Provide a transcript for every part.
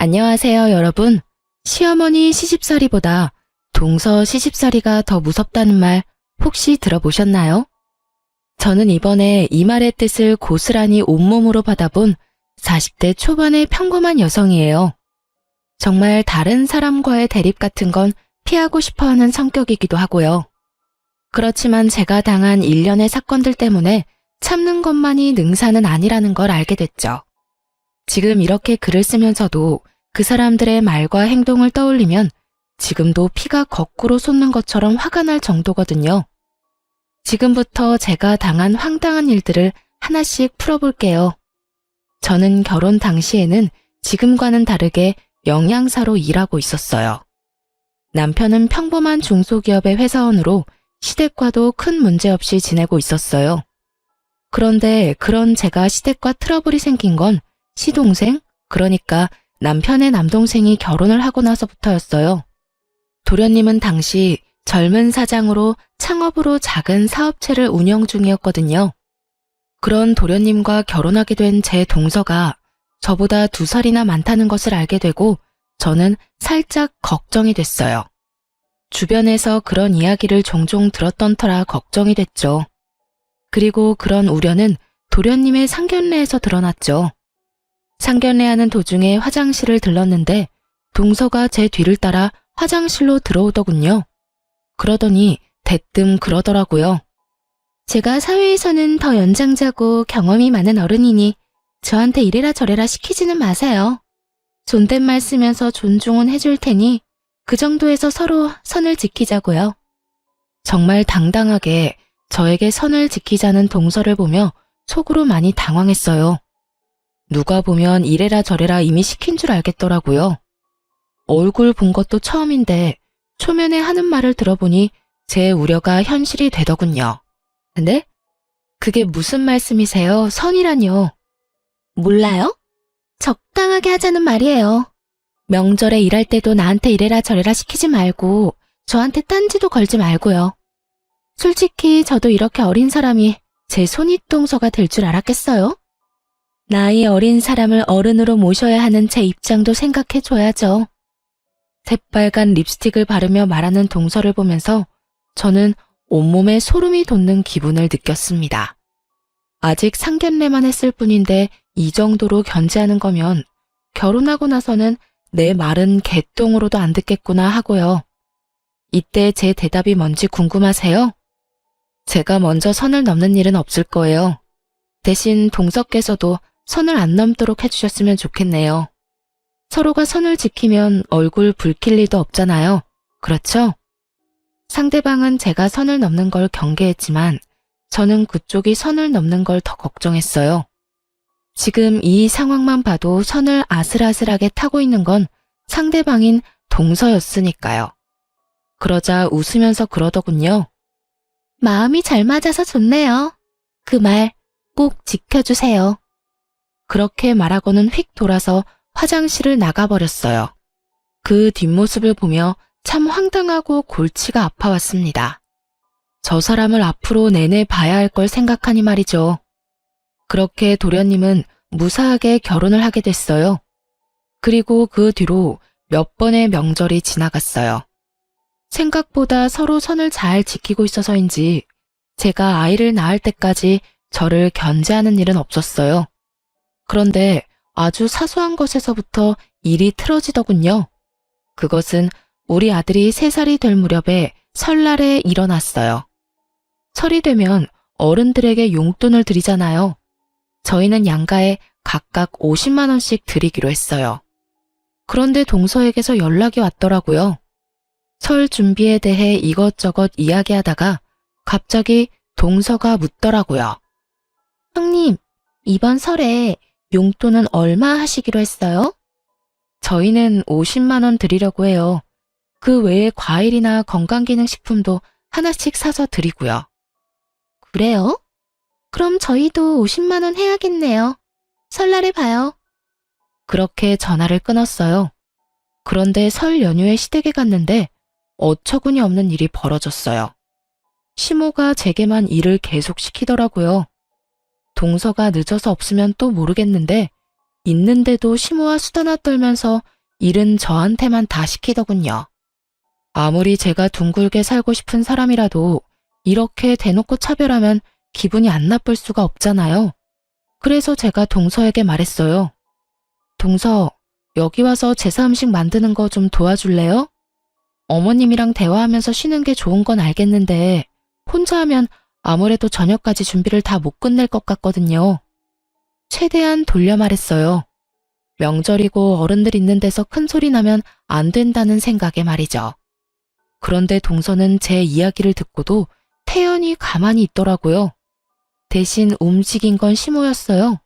안녕하세요, 여러분. 시어머니 시집살이보다 동서 시집살이가 더 무섭다는 말 혹시 들어보셨나요? 저는 이번에 이 말의 뜻을 고스란히 온몸으로 받아본 40대 초반의 평범한 여성이에요. 정말 다른 사람과의 대립 같은 건 피하고 싶어 하는 성격이기도 하고요. 그렇지만 제가 당한 일련의 사건들 때문에 참는 것만이 능사는 아니라는 걸 알게 됐죠. 지금 이렇게 글을 쓰면서도 그 사람들의 말과 행동을 떠올리면 지금도 피가 거꾸로 솟는 것처럼 화가 날 정도거든요. 지금부터 제가 당한 황당한 일들을 하나씩 풀어볼게요. 저는 결혼 당시에는 지금과는 다르게 영양사로 일하고 있었어요. 남편은 평범한 중소기업의 회사원으로 시댁과도 큰 문제 없이 지내고 있었어요. 그런데 그런 제가 시댁과 트러블이 생긴 건 시동생, 그러니까 남편의 남동생이 결혼을 하고 나서부터였어요. 도련님은 당시 젊은 사장으로 창업으로 작은 사업체를 운영 중이었거든요. 그런 도련님과 결혼하게 된 제 동서가 저보다 2살이나 많다는 것을 알게 되고 저는 살짝 걱정이 됐어요. 주변에서 그런 이야기를 종종 들었던 터라 걱정이 됐죠. 그리고 그런 우려는 도련님의 상견례에서 드러났죠. 상견례하는 도중에 화장실을 들렀는데 동서가 제 뒤를 따라 화장실로 들어오더군요. 그러더니 대뜸 그러더라고요. 제가 사회에서는 더 연장자고 경험이 많은 어른이니 저한테 이래라 저래라 시키지는 마세요. 존댓말 쓰면서 존중은 해줄 테니 그 정도에서 서로 선을 지키자고요. 정말 당당하게 저에게 선을 지키자는 동서를 보며 속으로 많이 당황했어요. 누가 보면 이래라 저래라 이미 시킨 줄 알겠더라고요. 얼굴 본 것도 처음인데 초면에 하는 말을 들어보니 제 우려가 현실이 되더군요. 근데 그게 무슨 말씀이세요? 선이라뇨. 몰라요? 적당하게 하자는 말이에요. 명절에 일할 때도 나한테 이래라 저래라 시키지 말고 저한테 딴지도 걸지 말고요. 솔직히 저도 이렇게 어린 사람이 제 손윗동서가 될 줄 알았겠어요? 나이 어린 사람을 어른으로 모셔야 하는 제 입장도 생각해줘야죠. 새빨간 립스틱을 바르며 말하는 동서를 보면서 저는 온몸에 소름이 돋는 기분을 느꼈습니다. 아직 상견례만 했을 뿐인데 이 정도로 견제하는 거면 결혼하고 나서는 내 말은 개똥으로도 안 듣겠구나 하고요. 이때 제 대답이 뭔지 궁금하세요? 제가 먼저 선을 넘는 일은 없을 거예요. 대신 동서께서도 선을 안 넘도록 해주셨으면 좋겠네요. 서로가 선을 지키면 얼굴 붉힐 리도 없잖아요. 그렇죠? 상대방은 제가 선을 넘는 걸 경계했지만 저는 그쪽이 선을 넘는 걸 더 걱정했어요. 지금 이 상황만 봐도 선을 아슬아슬하게 타고 있는 건 상대방인 동서였으니까요. 그러자 웃으면서 그러더군요. 마음이 잘 맞아서 좋네요. 그 말 꼭 지켜주세요. 그렇게 말하고는 휙 돌아서 화장실을 나가버렸어요. 그 뒷모습을 보며 참 황당하고 골치가 아파왔습니다. 저 사람을 앞으로 내내 봐야 할 걸 생각하니 말이죠. 그렇게 도련님은 무사하게 결혼을 하게 됐어요. 그리고 그 뒤로 몇 번의 명절이 지나갔어요. 생각보다 서로 선을 잘 지키고 있어서인지 제가 아이를 낳을 때까지 저를 견제하는 일은 없었어요. 그런데 아주 사소한 것에서부터 일이 틀어지더군요. 그것은 우리 아들이 3살이 될 무렵에 설날에 일어났어요. 설이 되면 어른들에게 용돈을 드리잖아요. 저희는 양가에 각각 50만 원씩 드리기로 했어요. 그런데 동서에게서 연락이 왔더라고요. 설 준비에 대해 이것저것 이야기하다가 갑자기 동서가 묻더라고요. 형님, 이번 설에 용돈은 얼마 하시기로 했어요? 저희는 50만 원 드리려고 해요. 그 외에 과일이나 건강기능식품도 하나씩 사서 드리고요. 그래요? 그럼 저희도 50만 원 해야겠네요. 설날에 봐요. 그렇게 전화를 끊었어요. 그런데 설 연휴에 시댁에 갔는데 어처구니 없는 일이 벌어졌어요. 시모가 제게만 일을 계속 시키더라고요. 동서가 늦어서 없으면 또 모르겠는데 있는데도 시모와 수다나 떨면서 일은 저한테만 다 시키더군요. 아무리 제가 둥글게 살고 싶은 사람이라도 이렇게 대놓고 차별하면 기분이 안 나쁠 수가 없잖아요. 그래서 제가 동서에게 말했어요. 동서, 여기 와서 제사 음식 만드는 거 좀 도와줄래요? 어머님이랑 대화하면서 쉬는 게 좋은 건 알겠는데 혼자 하면 아무래도 저녁까지 준비를 다 못 끝낼 것 같거든요. 최대한 돌려 말했어요. 명절이고 어른들 있는 데서 큰 소리 나면 안 된다는 생각에 말이죠. 그런데 동서는 제 이야기를 듣고도 태연히 가만히 있더라고요. 대신 움직인 건 시모였어요.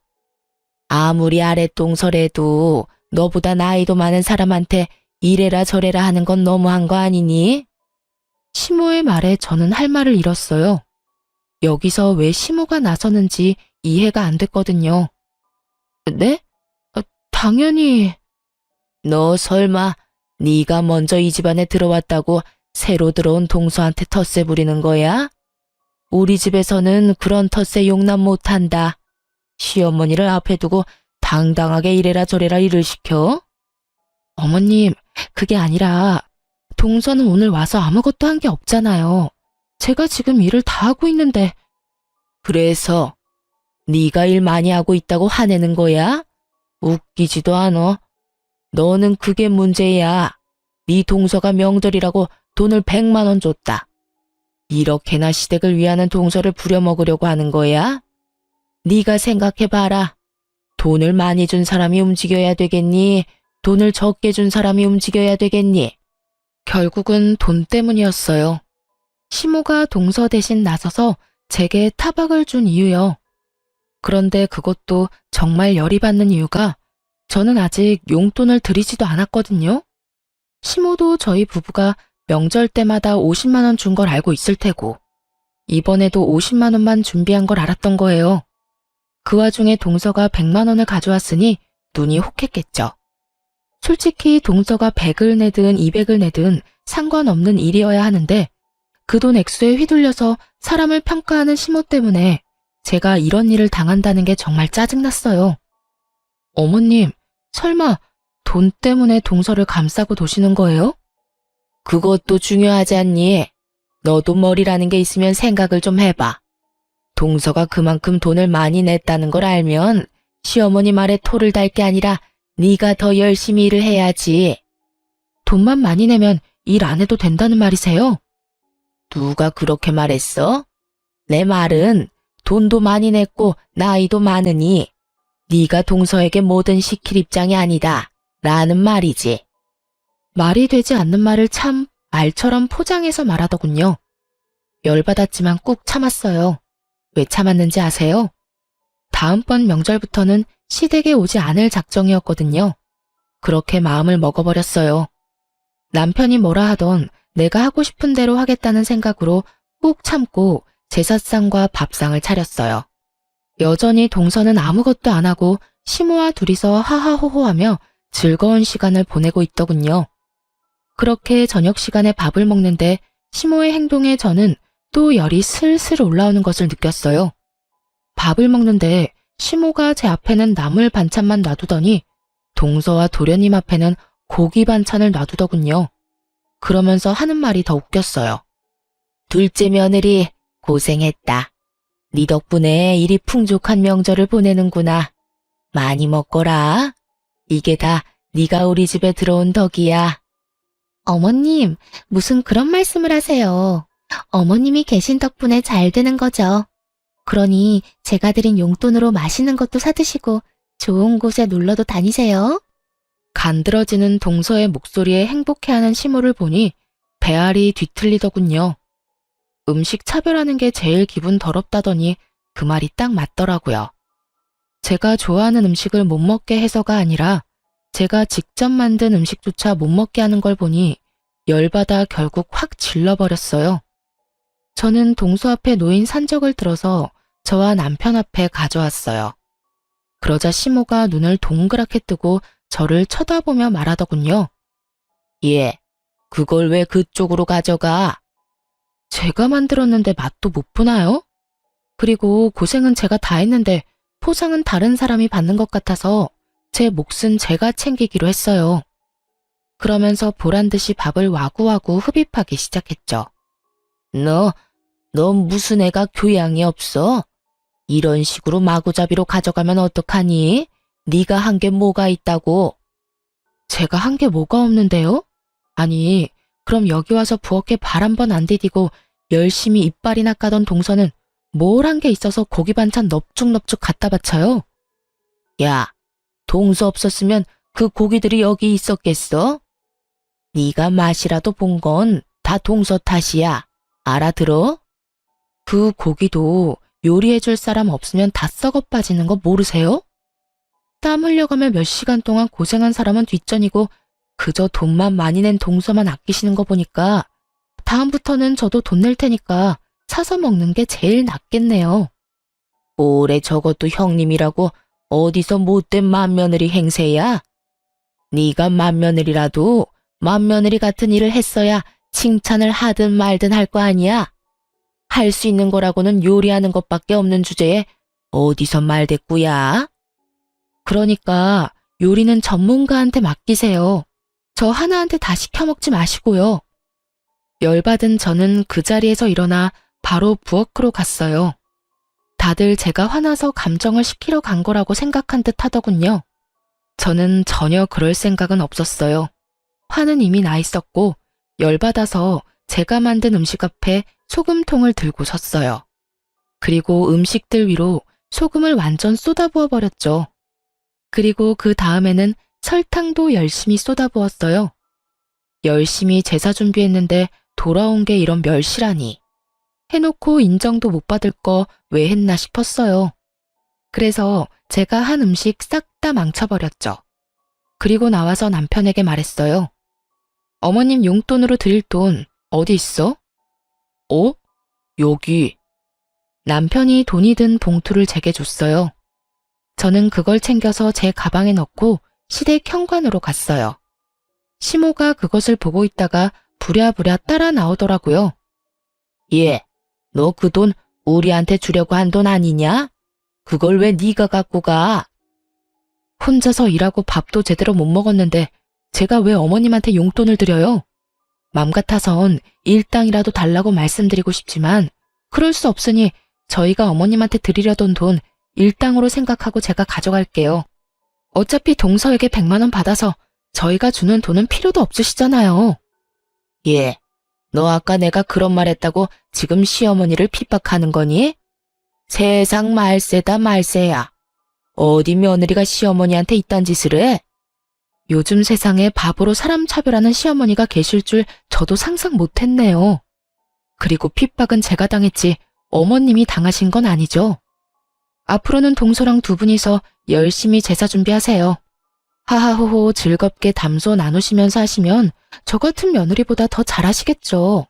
아무리 아랫동서래도 너보다 나이도 많은 사람한테 이래라 저래라 하는 건 너무한 거 아니니? 시모의 말에 저는 할 말을 잃었어요. 여기서 왜 시모가 나서는지 이해가 안 됐거든요. 네? 당연히. 너 설마 네가 먼저 이 집안에 들어왔다고 새로 들어온 동서한테 텃세 부리는 거야? 우리 집에서는 그런 텃세 용납 못한다. 시어머니를 앞에 두고 당당하게 이래라 저래라 일을 시켜? 어머님, 그게 아니라 동서는 오늘 와서 아무것도 한 게 없잖아요. 제가 지금 일을 다 하고 있는데. 그래서 네가 일 많이 하고 있다고 화내는 거야? 웃기지도 않아. 너는 그게 문제야. 네 동서가 명절이라고 돈을 100만 원 줬다. 이렇게나 시댁을 위하는 동서를 부려먹으려고 하는 거야? 네가 생각해봐라. 돈을 많이 준 사람이 움직여야 되겠니? 돈을 적게 준 사람이 움직여야 되겠니? 결국은 돈 때문이었어요. 시모가 동서 대신 나서서 제게 타박을 준 이유요. 그런데 그것도 정말 열이 받는 이유가 저는 아직 용돈을 드리지도 않았거든요. 시모도 저희 부부가 명절 때마다 50만 원 준 걸 알고 있을 테고 이번에도 50만 원만 준비한 걸 알았던 거예요. 그 와중에 동서가 100만 원을 가져왔으니 눈이 혹했겠죠. 솔직히 동서가 100을 내든 200을 내든 상관없는 일이어야 하는데 그 돈 액수에 휘둘려서 사람을 평가하는 시모 때문에 제가 이런 일을 당한다는 게 정말 짜증났어요. 어머님, 설마 돈 때문에 동서를 감싸고 도시는 거예요? 그것도 중요하지 않니? 너도 머리라는 게 있으면 생각을 좀 해봐. 동서가 그만큼 돈을 많이 냈다는 걸 알면 시어머니 말에 토를 달 게 아니라 네가 더 열심히 일을 해야지. 돈만 많이 내면 일 안 해도 된다는 말이세요? 누가 그렇게 말했어? 내 말은 돈도 많이 냈고 나이도 많으니 네가 동서에게 뭐든 시킬 입장이 아니다 라는 말이지. 말이 되지 않는 말을 참 말처럼 포장해서 말하더군요. 열받았지만 꾹 참았어요. 왜 참았는지 아세요? 다음번 명절부터는 시댁에 오지 않을 작정이었거든요. 그렇게 마음을 먹어버렸어요. 남편이 뭐라 하던 내가 하고 싶은 대로 하겠다는 생각으로 꾹 참고 제사상과 밥상을 차렸어요. 여전히 동서는 아무것도 안 하고 시모와 둘이서 하하호호하며 즐거운 시간을 보내고 있더군요. 그렇게 저녁 시간에 밥을 먹는데 시모의 행동에 저는 또 열이 슬슬 올라오는 것을 느꼈어요. 밥을 먹는데 시모가 제 앞에는 나물 반찬만 놔두더니 동서와 도련님 앞에는 고기 반찬을 놔두더군요. 그러면서 하는 말이 더 웃겼어요. 둘째 며느리 고생했다. 네 덕분에 이리 풍족한 명절을 보내는구나. 많이 먹거라. 이게 다 네가 우리 집에 들어온 덕이야. 어머님, 무슨 그런 말씀을 하세요. 어머님이 계신 덕분에 잘 되는 거죠. 그러니 제가 드린 용돈으로 맛있는 것도 사드시고 좋은 곳에 놀러도 다니세요. 간드러지는 동서의 목소리에 행복해하는 시모를 보니 배알이 뒤틀리더군요. 음식 차별하는 게 제일 기분 더럽다더니 그 말이 딱 맞더라고요. 제가 좋아하는 음식을 못 먹게 해서가 아니라 제가 직접 만든 음식조차 못 먹게 하는 걸 보니 열받아 결국 확 질러버렸어요. 저는 동서 앞에 놓인 산적을 들어서 저와 남편 앞에 가져왔어요. 그러자 시모가 눈을 동그랗게 뜨고 저를 쳐다보며 말하더군요. 예, 그걸 왜 그쪽으로 가져가? 제가 만들었는데 맛도 못 보나요? 그리고 고생은 제가 다 했는데 포상은 다른 사람이 받는 것 같아서 제 몫은 제가 챙기기로 했어요. 그러면서 보란듯이 밥을 와구와구 흡입하기 시작했죠. 너 무슨 애가 교양이 없어? 이런 식으로 마구잡이로 가져가면 어떡하니? 네가 한 게 뭐가 있다고? 제가 한 게 뭐가 없는데요? 아니, 그럼 여기 와서 부엌에 발 한 번 안 디디고 열심히 이빨이나 까던 동서는 뭘 한 게 있어서 고기 반찬 넙죽넙죽 갖다 바쳐요? 야, 동서 없었으면 그 고기들이 여기 있었겠어? 네가 맛이라도 본 건 다 동서 탓이야. 알아들어? 그 고기도 요리해줄 사람 없으면 다 썩어 빠지는 거 모르세요? 땀 흘려가며 몇 시간 동안 고생한 사람은 뒷전이고 그저 돈만 많이 낸 동서만 아끼시는 거 보니까 다음부터는 저도 돈 낼 테니까 사서 먹는 게 제일 낫겠네요. 올해 저것도 형님이라고 어디서 못된 맏며느리 행세야? 네가 맏며느리라도 맏며느리 같은 일을 했어야 칭찬을 하든 말든 할 거 아니야? 할 수 있는 거라고는 요리하는 것밖에 없는 주제에 어디서 말대꾸야? 그러니까 요리는 전문가한테 맡기세요. 저 하나한테 다 시켜먹지 마시고요. 열받은 저는 그 자리에서 일어나 바로 부엌으로 갔어요. 다들 제가 화나서 감정을 식히러 간 거라고 생각한 듯 하더군요. 저는 전혀 그럴 생각은 없었어요. 화는 이미 나 있었고 열받아서 제가 만든 음식 앞에 소금통을 들고 섰어요. 그리고 음식들 위로 소금을 완전 쏟아부어 버렸죠. 그리고 그 다음에는 설탕도 열심히 쏟아부었어요. 열심히 제사 준비했는데 돌아온 게 이런 멸시라니. 해놓고 인정도 못 받을 거 왜 했나 싶었어요. 그래서 제가 한 음식 싹 다 망쳐버렸죠. 그리고 나와서 남편에게 말했어요. 어머님 용돈으로 드릴 돈 어디 있어? 어? 여기. 남편이 돈이 든 봉투를 제게 줬어요. 저는 그걸 챙겨서 제 가방에 넣고 시댁 현관으로 갔어요. 시모가 그것을 보고 있다가 부랴부랴 따라 나오더라고요. 예, 너 그 돈 우리한테 주려고 한 돈 아니냐? 그걸 왜 네가 갖고 가? 혼자서 일하고 밥도 제대로 못 먹었는데 제가 왜 어머님한테 용돈을 드려요? 맘 같아선 일당이라도 달라고 말씀드리고 싶지만 그럴 수 없으니 저희가 어머님한테 드리려던 돈 일당으로 생각하고 제가 가져갈게요. 어차피 동서에게 100만 원 받아서 저희가 주는 돈은 필요도 없으시잖아요. 예, 너 아까 내가 그런 말 했다고 지금 시어머니를 핍박하는 거니? 세상 말세다 말세야. 어디 며느리가 시어머니한테 이딴 짓을 해? 요즘 세상에 바보로 사람 차별하는 시어머니가 계실 줄 저도 상상 못했네요. 그리고 핍박은 제가 당했지 어머님이 당하신 건 아니죠. 앞으로는 동서랑 두 분이서 열심히 제사 준비하세요. 하하호호 즐겁게 담소 나누시면서 하시면 저 같은 며느리보다 더 잘하시겠죠.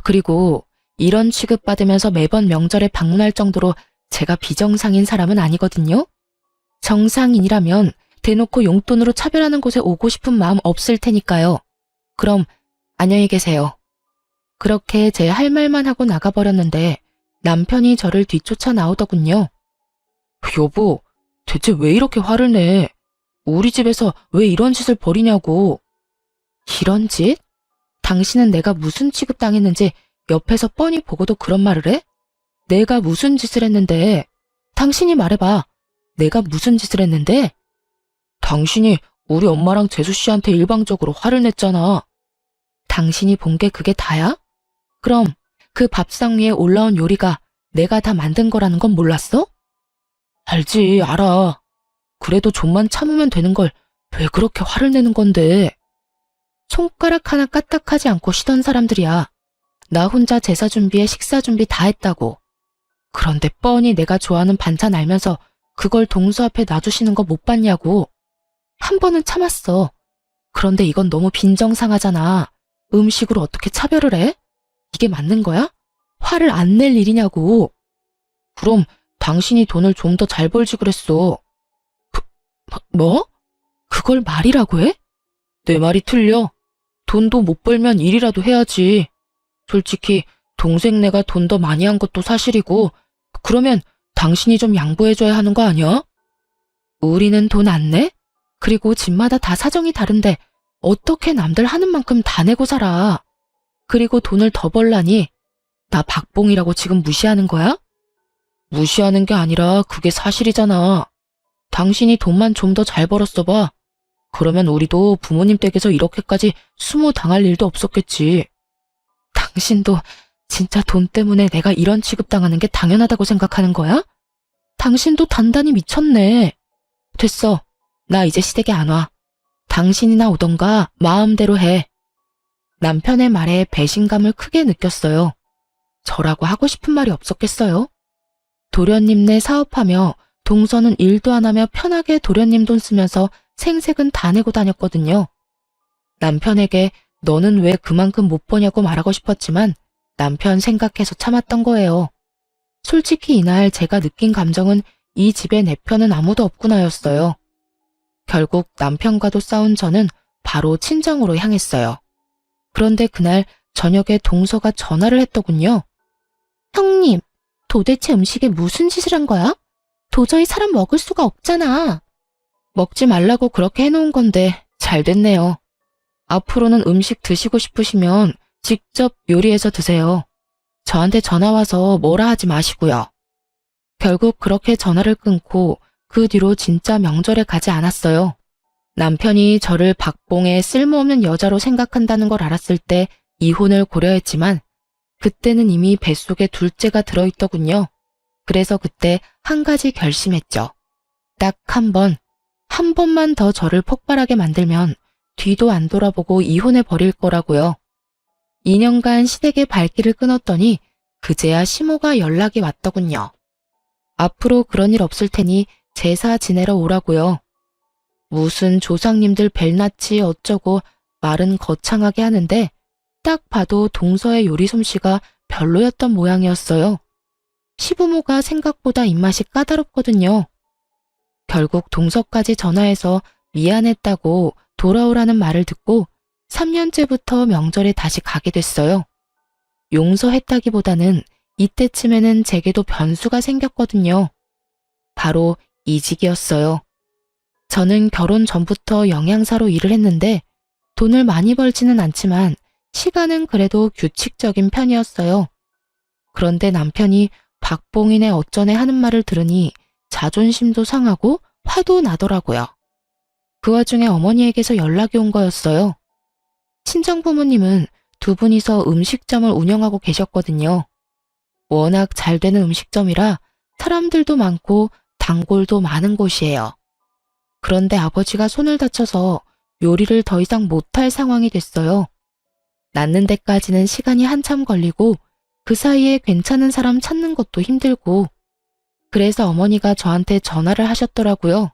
그리고 이런 취급받으면서 매번 명절에 방문할 정도로 제가 비정상인 사람은 아니거든요. 정상인이라면 대놓고 용돈으로 차별하는 곳에 오고 싶은 마음 없을 테니까요. 그럼 안녕히 계세요. 그렇게 제 할 말만 하고 나가버렸는데 남편이 저를 뒤쫓아 나오더군요. 여보, 대체 왜 이렇게 화를 내? 우리 집에서 왜 이런 짓을 벌이냐고. 이런 짓? 당신은 내가 무슨 취급당했는지 옆에서 뻔히 보고도 그런 말을 해? 내가 무슨 짓을 했는데? 당신이 말해봐. 내가 무슨 짓을 했는데? 당신이 우리 엄마랑 재수 씨한테 일방적으로 화를 냈잖아. 당신이 본 게 그게 다야? 그럼 그 밥상 위에 올라온 요리가 내가 다 만든 거라는 건 몰랐어? 알지, 알아. 그래도 좀만 참으면 되는 걸 왜 그렇게 화를 내는 건데? 손가락 하나 까딱하지 않고 쉬던 사람들이야. 나 혼자 제사 준비에 식사 준비 다 했다고. 그런데 뻔히 내가 좋아하는 반찬 알면서 그걸 동서 앞에 놔주시는 거 못 봤냐고. 한 번은 참았어. 그런데 이건 너무 빈정상하잖아. 음식으로 어떻게 차별을 해? 이게 맞는 거야? 화를 안 낼 일이냐고. 그럼 당신이 돈을 좀 더 잘 벌지 그랬어. 뭐? 그걸 말이라고 해? 내 말이 틀려. 돈도 못 벌면 일이라도 해야지. 솔직히 동생네가 돈 더 많이 한 것도 사실이고 그러면 당신이 좀 양보해줘야 하는 거 아니야? 우리는 돈 안 내? 그리고 집마다 다 사정이 다른데 어떻게 남들 하는 만큼 다 내고 살아. 그리고 돈을 더 벌라니 나 박봉이라고 지금 무시하는 거야? 무시하는 게 아니라 그게 사실이잖아. 당신이 돈만 좀 더 잘 벌었어 봐. 그러면 우리도 부모님 댁에서 이렇게까지 수모 당할 일도 없었겠지. 당신도 진짜 돈 때문에 내가 이런 취급당하는 게 당연하다고 생각하는 거야? 당신도 단단히 미쳤네. 됐어. 나 이제 시댁에 안 와. 당신이나 오던가 마음대로 해. 남편의 말에 배신감을 크게 느꼈어요. 저라고 하고 싶은 말이 없었겠어요? 도련님네 사업하며 동서는 일도 안 하며 편하게 도련님 돈 쓰면서 생색은 다 내고 다녔거든요. 남편에게 너는 왜 그만큼 못 버냐고 말하고 싶었지만 남편 생각해서 참았던 거예요. 솔직히 이날 제가 느낀 감정은 이 집에 내 편은 아무도 없구나였어요. 결국 남편과도 싸운 저는 바로 친정으로 향했어요. 그런데 그날 저녁에 동서가 전화를 했더군요. 형님, 도대체 음식에 무슨 짓을 한 거야? 도저히 사람 먹을 수가 없잖아. 먹지 말라고 그렇게 해놓은 건데 잘 됐네요. 앞으로는 음식 드시고 싶으시면 직접 요리해서 드세요. 저한테 전화 와서 뭐라 하지 마시고요. 결국 그렇게 전화를 끊고 그 뒤로 진짜 명절에 가지 않았어요. 남편이 저를 박봉의 쓸모없는 여자로 생각한다는 걸 알았을 때 이혼을 고려했지만 그때는 이미 뱃속에 둘째가 들어있더군요. 그래서 그때 한 가지 결심했죠. 딱 한 번만 더 저를 폭발하게 만들면 뒤도 안 돌아보고 이혼해 버릴 거라고요. 2년간 시댁의 발길을 끊었더니 그제야 시모가 연락이 왔더군요. 앞으로 그런 일 없을 테니 제사 지내러 오라고요. 무슨 조상님들 벨나치 어쩌고 말은 거창하게 하는데 딱 봐도 동서의 요리 솜씨가 별로였던 모양이었어요. 시부모가 생각보다 입맛이 까다롭거든요. 결국 동서까지 전화해서 미안했다고 돌아오라는 말을 듣고 3년째부터 명절에 다시 가게 됐어요. 용서했다기보다는 이때쯤에는 제게도 변수가 생겼거든요. 바로 이직이었어요. 저는 결혼 전부터 영양사로 일을 했는데 돈을 많이 벌지는 않지만 시간은 그래도 규칙적인 편이었어요. 그런데 남편이 박봉인의 어쩌네 하는 말을 들으니 자존심도 상하고 화도 나더라고요. 그 와중에 어머니에게서 연락이 온 거였어요. 친정 부모님은 두 분이서 음식점을 운영하고 계셨거든요. 워낙 잘 되는 음식점이라 사람들도 많고 단골도 많은 곳이에요. 그런데 아버지가 손을 다쳐서 요리를 더 이상 못할 상황이 됐어요. 낫는 데까지는 시간이 한참 걸리고 그 사이에 괜찮은 사람 찾는 것도 힘들고 그래서 어머니가 저한테 전화를 하셨더라고요.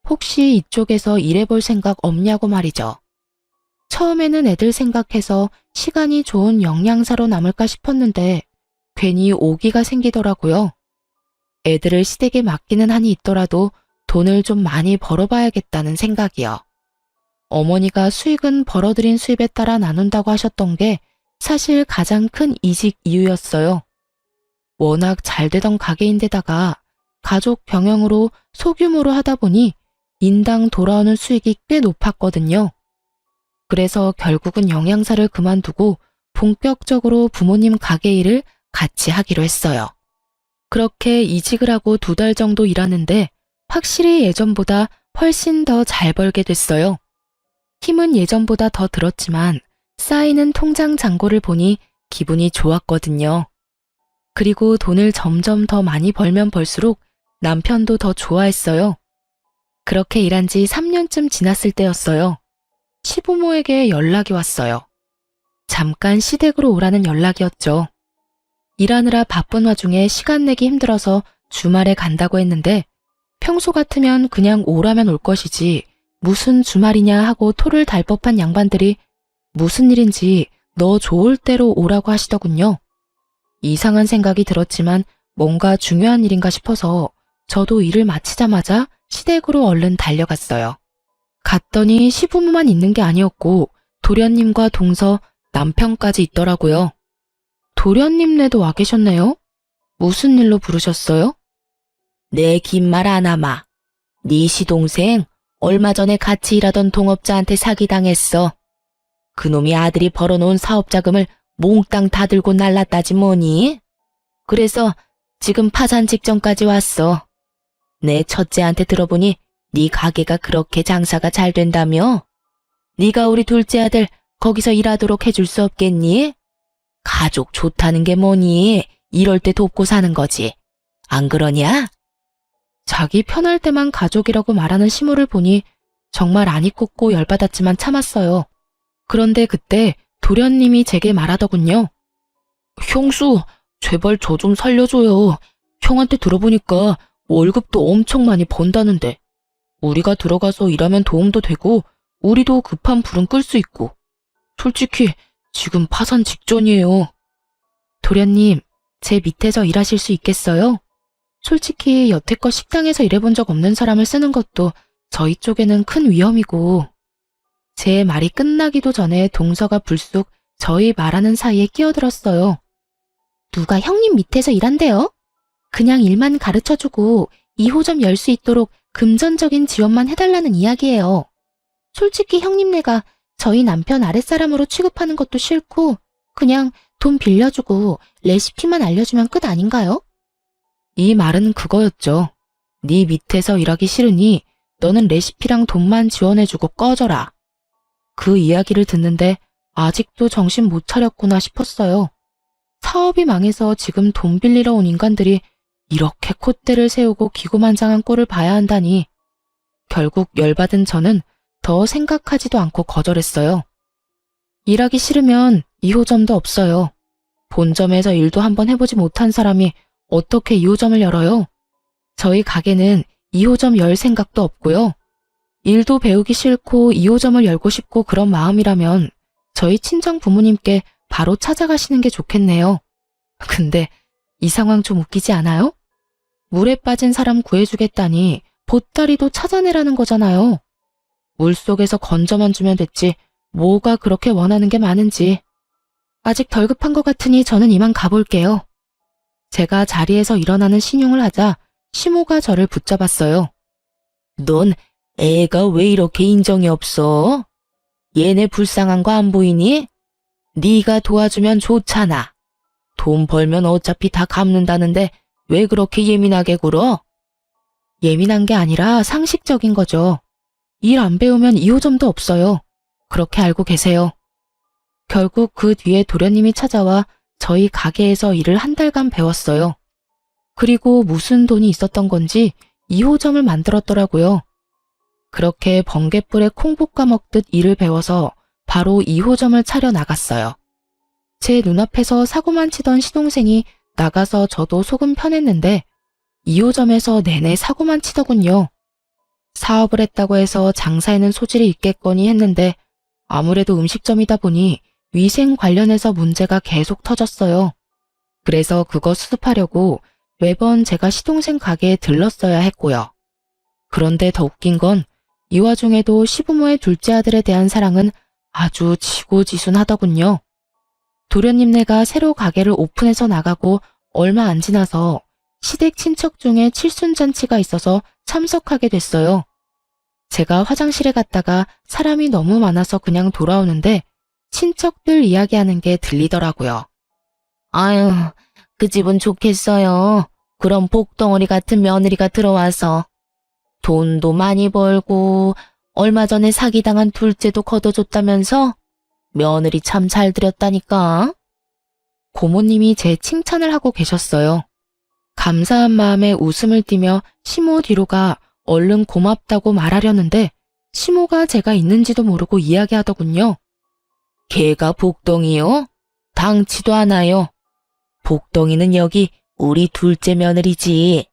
혹시 이쪽에서 일해볼 생각 없냐고 말이죠. 처음에는 애들 생각해서 시간이 좋은 영양사로 남을까 싶었는데 괜히 오기가 생기더라고요. 애들을 시댁에 맡기는 한이 있더라도 돈을 좀 많이 벌어봐야겠다는 생각이요. 어머니가 수익은 벌어들인 수입에 따라 나눈다고 하셨던 게 사실 가장 큰 이직 이유였어요. 워낙 잘 되던 가게인데다가 가족 병영으로 소규모로 하다 보니 인당 돌아오는 수익이 꽤 높았거든요. 그래서 결국은 영양사를 그만두고 본격적으로 부모님 가게 일을 같이 하기로 했어요. 그렇게 이직을 하고 2달 정도 일하는데 확실히 예전보다 훨씬 더 잘 벌게 됐어요. 힘은 예전보다 더 들었지만 쌓이는 통장 잔고를 보니 기분이 좋았거든요. 그리고 돈을 점점 더 많이 벌면 벌수록 남편도 더 좋아했어요. 그렇게 일한 지 3년쯤 지났을 때였어요. 시부모에게 연락이 왔어요. 잠깐 시댁으로 오라는 연락이었죠. 일하느라 바쁜 와중에 시간 내기 힘들어서 주말에 간다고 했는데 평소 같으면 그냥 오라면 올 것이지 무슨 주말이냐 하고 토를 달 법한 양반들이 무슨 일인지 너 좋을 대로 오라고 하시더군요. 이상한 생각이 들었지만 뭔가 중요한 일인가 싶어서 저도 일을 마치자마자 시댁으로 얼른 달려갔어요. 갔더니 시부모만 있는 게 아니었고 도련님과 동서, 남편까지 있더라고요. 도련님네도 와 계셨네요? 무슨 일로 부르셨어요? 내 긴 말 안 하마. 네 시동생 얼마 전에 같이 일하던 동업자한테 사기당했어. 그놈이 아들이 벌어놓은 사업자금을 몽땅 다 들고 날랐다지 뭐니? 그래서 지금 파산 직전까지 왔어. 내 첫째한테 들어보니 네 가게가 그렇게 장사가 잘 된다며? 네가 우리 둘째 아들 거기서 일하도록 해줄 수 없겠니? 가족 좋다는 게 뭐니? 이럴 때 돕고 사는 거지. 안 그러냐? 자기 편할 때만 가족이라고 말하는 시모를 보니 정말 안이 꽂고 열받았지만 참았어요. 그런데 그때 도련님이 제게 말하더군요. 형수, 제발 저 좀 살려줘요. 형한테 들어보니까 월급도 엄청 많이 번다는데. 우리가 들어가서 일하면 도움도 되고 우리도 급한 불은 끌 수 있고. 솔직히 지금 파산 직전이에요. 도련님, 제 밑에서 일하실 수 있겠어요? 솔직히 여태껏 식당에서 일해본 적 없는 사람을 쓰는 것도 저희 쪽에는 큰 위험이고. 제 말이 끝나기도 전에 동서가 불쑥 저희 말하는 사이에 끼어들었어요. 누가 형님 밑에서 일한대요? 그냥 일만 가르쳐주고 2호점 열 수 있도록 금전적인 지원만 해달라는 이야기예요. 솔직히 형님네가 저희 남편 아랫사람으로 취급하는 것도 싫고 그냥 돈 빌려주고 레시피만 알려주면 끝 아닌가요? 이 말은 그거였죠. 네 밑에서 일하기 싫으니 너는 레시피랑 돈만 지원해주고 꺼져라. 그 이야기를 듣는데 아직도 정신 못 차렸구나 싶었어요. 사업이 망해서 지금 돈 빌리러 온 인간들이 이렇게 콧대를 세우고 기고만장한 꼴을 봐야 한다니. 결국 열받은 저는 더 생각하지도 않고 거절했어요. 일하기 싫으면 2호점도 없어요. 본점에서 일도 한번 해보지 못한 사람이 어떻게 2호점을 열어요? 저희 가게는 2호점 열 생각도 없고요. 일도 배우기 싫고 2호점을 열고 싶고 그런 마음이라면 저희 친정 부모님께 바로 찾아가시는 게 좋겠네요. 근데 이 상황 좀 웃기지 않아요? 물에 빠진 사람 구해주겠다니 보따리도 찾아내라는 거잖아요. 물속에서 건져만 주면 됐지 뭐가 그렇게 원하는 게 많은지. 아직 덜 급한 것 같으니 저는 이만 가볼게요. 제가 자리에서 일어나는 신용을 하자 시모가 저를 붙잡았어요. 넌 애가 왜 이렇게 인정이 없어? 얘네 불쌍한 거 안 보이니? 네가 도와주면 좋잖아. 돈 벌면 어차피 다 갚는다는데 왜 그렇게 예민하게 굴어? 예민한 게 아니라 상식적인 거죠. 일 안 배우면 2호점도 없어요. 그렇게 알고 계세요. 결국 그 뒤에 도련님이 찾아와 저희 가게에서 일을 한 달간 배웠어요. 그리고 무슨 돈이 있었던 건지 2호점을 만들었더라고요. 그렇게 번갯불에 콩 볶아 먹듯 일을 배워서 바로 2호점을 차려 나갔어요. 제 눈앞에서 사고만 치던 시동생이 나가서 저도 속은 편했는데 2호점에서 내내 사고만 치더군요. 사업을 했다고 해서 장사에는 소질이 있겠거니 했는데 아무래도 음식점이다 보니 위생 관련해서 문제가 계속 터졌어요. 그래서 그거 수습하려고 매번 제가 시동생 가게에 들렀어야 했고요. 그런데 더 웃긴 건 이 와중에도 시부모의 둘째 아들에 대한 사랑은 아주 지고지순하더군요. 도련님네가 새로 가게를 오픈해서 나가고 얼마 안 지나서 시댁 친척 중에 칠순잔치가 있어서 참석하게 됐어요. 제가 화장실에 갔다가 사람이 너무 많아서 그냥 돌아오는데 친척들 이야기하는 게 들리더라고요. 아유, 그 집은 좋겠어요. 그런 복덩어리 같은 며느리가 들어와서. 돈도 많이 벌고 얼마 전에 사기당한 둘째도 걷어줬다면서? 며느리 참 잘 들였다니까. 고모님이 제 칭찬을 하고 계셨어요. 감사한 마음에 웃음을 띠며 시모 뒤로 가 얼른 고맙다고 말하려는데 시모가 제가 있는지도 모르고 이야기하더군요. 걔가 복덩이요? 당치도 않아요. 복덩이는 여기 우리 둘째 며느리지.